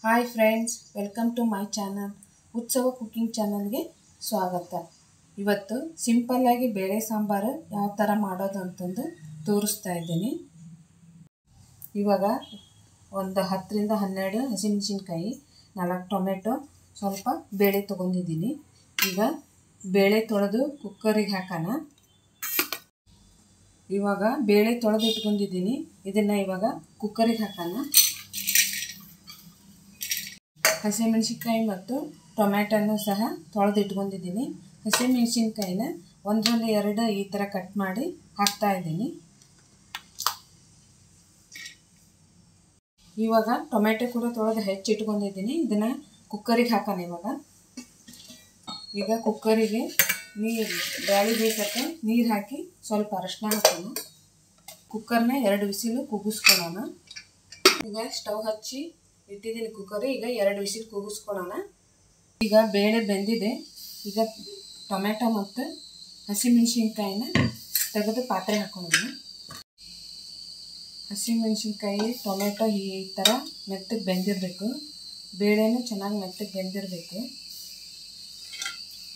Hi friends, welcome to my channel. Utsava cooking ಚಾನಲ್ಗೆ ಸ್ವಾಗತ. ಇವತ್ತು ಸಿಂಪಲ್ಲಾಗಿ ಬೇಳೆ ಸಾಂಬಾರು ಯಾವ ಥರ ಮಾಡೋದು ಅಂತಂದು ತೋರಿಸ್ತಾ ಇದ್ದೀನಿ. ಇವಾಗ ಒಂದು 10ರಿಂದ 12 ಹಸಿಮೆಣಸಿನ್ಕಾಯಿ, 4 ಟೊಮೆಟೊ, ಸ್ವಲ್ಪ ಬೇಳೆ ತೊಗೊಂಡಿದ್ದೀನಿ. ಈಗ ಬೇಳೆ ತೊಳೆದು ಕುಕ್ಕರಿಗೆ ಹಾಕೋಣ. ಇವಾಗ ಬೇಳೆ ತೊಳೆದು ಇಟ್ಕೊಂಡಿದ್ದೀನಿ. ಇದನ್ನು ಇವಾಗ ಕುಕ್ಕರಿಗೆ ಹಾಕೋಣ. ಹಸಿಮೆಣಸಿನ್ಕಾಯಿ ಮತ್ತು ಟೊಮೆಟೊನೂ ಸಹ ತೊಳೆದು ಇಟ್ಕೊಂಡಿದ್ದೀನಿ. ಹಸಿಮೆಣಸಿನ್ಕಾಯಿನ 1ರಿಂದ 2 ಈ ಥರ ಕಟ್ ಮಾಡಿ ಹಾಕ್ತಾ ಇದ್ದೀನಿ. ಇವಾಗ ಟೊಮೆಟೊ ಕೂಡ ತೊಳೆದು ಹೆಚ್ಚಿಟ್ಕೊಂಡಿದ್ದೀನಿ. ಇದನ್ನು ಕುಕ್ಕರಿಗೆ ಹಾಕೋಣ. ಈಗ ಕುಕ್ಕರಿಗೆ ಬ್ಯಾಳಿ ಬೇಯಿಸೋಕ್ಕೆ ನೀರು ಹಾಕಿ ಸ್ವಲ್ಪ ಅರಶಿನ ಹಾಕೋಣ. ಕುಕ್ಕರ್ನ 2 ವಿಸಿಲು ಕೂಗಿಸ್ಕೊಳ್ಳೋಣ. ಈಗ ಸ್ಟವ್ ಹಚ್ಚಿ ಇಟ್ಟಿದ್ದೀನಿ ಕುಕ್ಕರ್. ಈಗ 2 ವಿಸಿಲ್ ಕೂಗಿಸ್ಕೊಳ್ಳೋಣ. ಈಗ ಬೇಳೆ ಬೆಂದಿದೆ. ಈಗ ಟೊಮೆಟೊ ಮತ್ತು ಹಸಿಮೆಣಸಿನ್ಕಾಯಿನ ತೆಗೆದು ಪಾತ್ರೆ ಹಾಕೊಳ್ಳೋಣ. ಹಸಿಮೆಣಸಿನ್ಕಾಯಿ ಟೊಮೆಟೊ ಈ ಥರ ಮೆತ್ತಗೆ ಬೆಂದಿರಬೇಕು. ಬೇಳೆನೂ ಚೆನ್ನಾಗಿ ಮೆತ್ತಗೆ ಬೆಂದಿರಬೇಕು.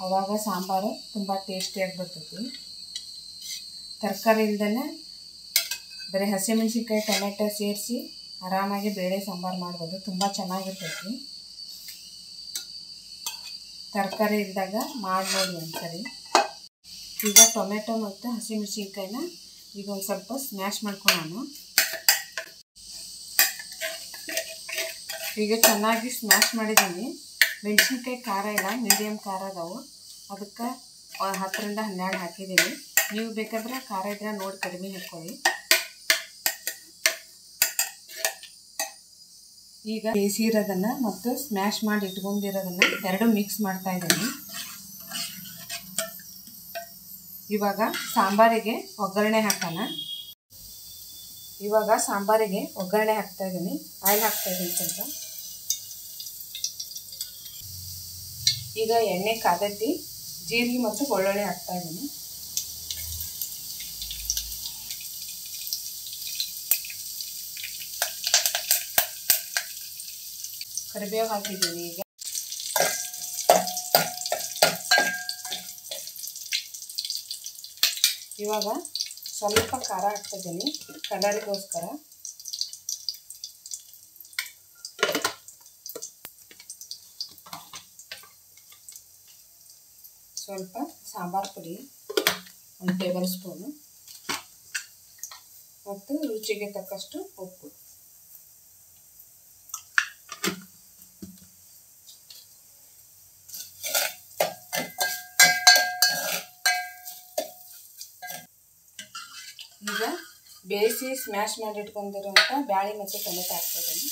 ಆವಾಗ ಸಾಂಬಾರು ತುಂಬ ಟೇಸ್ಟಿಯಾಗಿ ಬರ್ತೈತಿ. ತರಕಾರಿ ಇಲ್ದೇ ಬರೀ ಹಸಿಮೆಣಸಿನ್ಕಾಯಿ ಟೊಮೆಟೊ ಸೇರಿಸಿ ಆರಾಮಾಗಿ ಬೇಳೆ ಸಾಂಬಾರು ಮಾಡ್ಬೋದು. ತುಂಬ ಚೆನ್ನಾಗಿರ್ತೈತಿ. ತರಕಾರಿ ಇದ್ದಾಗ ಮಾಡಿ ನೋಡಿ ಒಂದ್ಸರಿ. ಈಗ ಟೊಮೆಟೊ ಮತ್ತು ಹಸಿಮೆಣಸಿನ್ಕಾಯಿನ ಈಗ ಒಂದು ಸ್ವಲ್ಪ ಸ್ಮ್ಯಾಶ್ ಮಾಡ್ಕೊಳ್ಳೋಣ. ಈಗ ಚೆನ್ನಾಗಿ ಸ್ಮ್ಯಾಶ್ ಮಾಡಿದ್ದೀನಿ. ಮೆಣಸಿನ್ಕಾಯಿ ಖಾರ ಇಲ್ಲ, ಮೀಡಿಯಮ್ ಖಾರ ಅದಾವು. ಅದಕ್ಕೆ 10ರಿಂದ 12 ಹಾಕಿದ್ದೀನಿ. ನೀವು ಬೇಕಾದ್ರೆ ಖಾರ ಇದ್ರೆ ನೋಡಿ ಕಡಿಮೆ ಹಾಕ್ಕೊಳ್ಳಿ. ಈಗ ಬೇಯಿಸಿರೋದನ್ನು ಮತ್ತು ಸ್ಮ್ಯಾಶ್ ಮಾಡಿ ಇಟ್ಕೊಂಡಿರೋದನ್ನು 2 ಮಿಕ್ಸ್ ಮಾಡ್ತಾ ಇದ್ದೀನಿ. ಇವಾಗ ಸಾಂಬಾರಿಗೆ ಒಗ್ಗರಣೆ ಹಾಕೋಣ. ಇವಾಗ ಸಾಂಬಾರಿಗೆ ಒಗ್ಗರಣೆ ಹಾಕ್ತಾ ಇದ್ದೀನಿ. ಆಯಿಲ್ ಹಾಕ್ತಾ ಇದ್ದೀನಿ ಸ್ವಲ್ಪ. ಈಗ ಎಣ್ಣೆ ಕಾದೈತಿ. ಜೀರಿಗೆ ಮತ್ತು ಬೆಳ್ಳುಳ್ಳಿ ಹಾಕ್ತಾ ಇದ್ದೀನಿ. ಕರಿಬೇವು ಹಾಕಿದ್ದೀನಿ. ಈಗ ಇವಾಗ ಸ್ವಲ್ಪ ಖಾರ ಹಾಕ್ತಿದ್ದೀನಿ ಕಲರಿಗೋಸ್ಕರ. ಸ್ವಲ್ಪ ಸಾಂಬಾರು ಪುಡಿ 1 ಟೇಬಲ್ ಸ್ಪೂನು ಮತ್ತು ರುಚಿಗೆ ತಕ್ಕಷ್ಟು ಉಪ್ಪು. ಈಗ ಬೇಯಿಸಿ ಸ್ಮ್ಯಾಶ್ ಮಾಡಿ ಇಟ್ಕೊಂಡಿರುವಂಥ ಬ್ಯಾಳಿ ಮತ್ತು ಟೊಮೆಟೊ ಹಾಕ್ತಿದ್ದೀನಿ.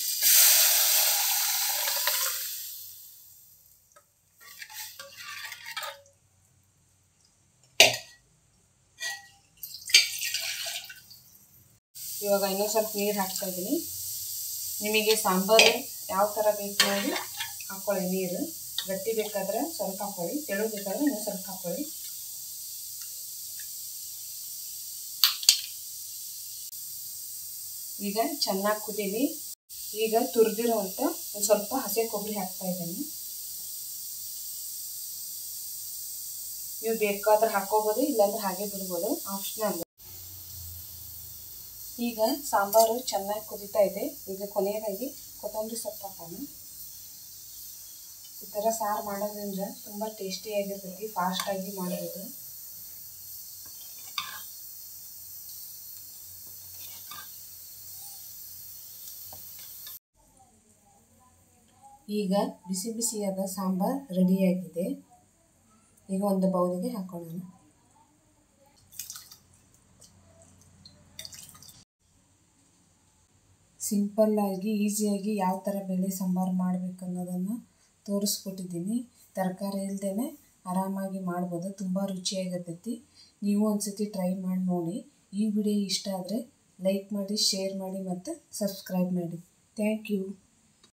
ಇವಾಗ ಇನ್ನೂ ಸ್ವಲ್ಪ ನೀರು ಹಾಕ್ತಾ ಇದ್ದೀನಿ. ನಿಮಗೆ ಸಾಂಬಾರು ಯಾವ ಥರ ಬೇಕು ನೋಡಿ ಹಾಕ್ಕೊಳ್ಳಿ. ನೀರು ಗಟ್ಟಿ ಬೇಕಾದ್ರೆ ಸ್ವಲ್ಪ ಹಾಕ್ಕೊಳ್ಳಿ, ತೆಳು ಬೇಕಾದ್ರೆ ಇನ್ನೂ ಸ್ವಲ್ಪ ಹಾಕ್ಕೊಳ್ಳಿ. ಈಗ ಚೆನ್ನಾಗಿ ಕುದೀಲಿ. ಈಗ ತುರಿದಿರುವಂಥ ಒಂದು ಸ್ವಲ್ಪ ಹಸಿ ಕೊಬ್ಬರಿ ಹಾಕ್ತಾ ಇದ್ದೀನಿ. ನೀವು ಬೇಕಾದ್ರೆ ಹಾಕೋಬೋದು, ಇಲ್ಲಾಂದ್ರೆ ಹಾಗೆ ಬಿಡ್ಬೋದು, ಆಪ್ಷನಲ್. ಈಗ ಸಾಂಬಾರು ಚೆನ್ನಾಗಿ ಕುದೀತಾ ಇದೆ. ಈಗ ಕೊನೆಯದಾಗಿ ಕೊತ್ತಂಬರಿ ಸೊಪ್ಪು ಹಾಕೋಣ. ಈ ಥರ ಸಾರು ಮಾಡೋದ್ರಿಂದ ತುಂಬ ಟೇಸ್ಟಿಯಾಗಿರ್ತೈತಿ. ಫಾಸ್ಟಾಗಿ ಮಾಡ್ಬೋದು. ಈಗ ಬಿಸಿ ಬಿಸಿಯಾದ ಸಾಂಬಾರು ರೆಡಿಯಾಗಿದೆ. ಈಗ ಒಂದು ಬೌಲಿಗೆ ಹಾಕೊಳ್ಳೋಣ. ಸಿಂಪಲ್ಲಾಗಿ ಈಸಿಯಾಗಿ ಯಾವ ಥರ ಬೇಳೆ ಸಾಂಬಾರು ಮಾಡಬೇಕು ಅನ್ನೋದನ್ನು ತೋರಿಸ್ಕೊಟ್ಟಿದ್ದೀನಿ. ತರಕಾರಿ ಇಲ್ಲದೇ ಆರಾಮಾಗಿ ಮಾಡ್ಬೋದು. ತುಂಬ ರುಚಿಯಾಗಿರ್ತೈತಿ. ನೀವು ಒಂದ್ಸತಿ ಟ್ರೈ ಮಾಡಿ ನೋಡಿ. ಈ ವಿಡಿಯೋ ಇಷ್ಟ ಆದರೆ ಲೈಕ್ ಮಾಡಿ, ಶೇರ್ ಮಾಡಿ ಮತ್ತು ಸಬ್ಸ್ಕ್ರೈಬ್ ಮಾಡಿ. Thank you.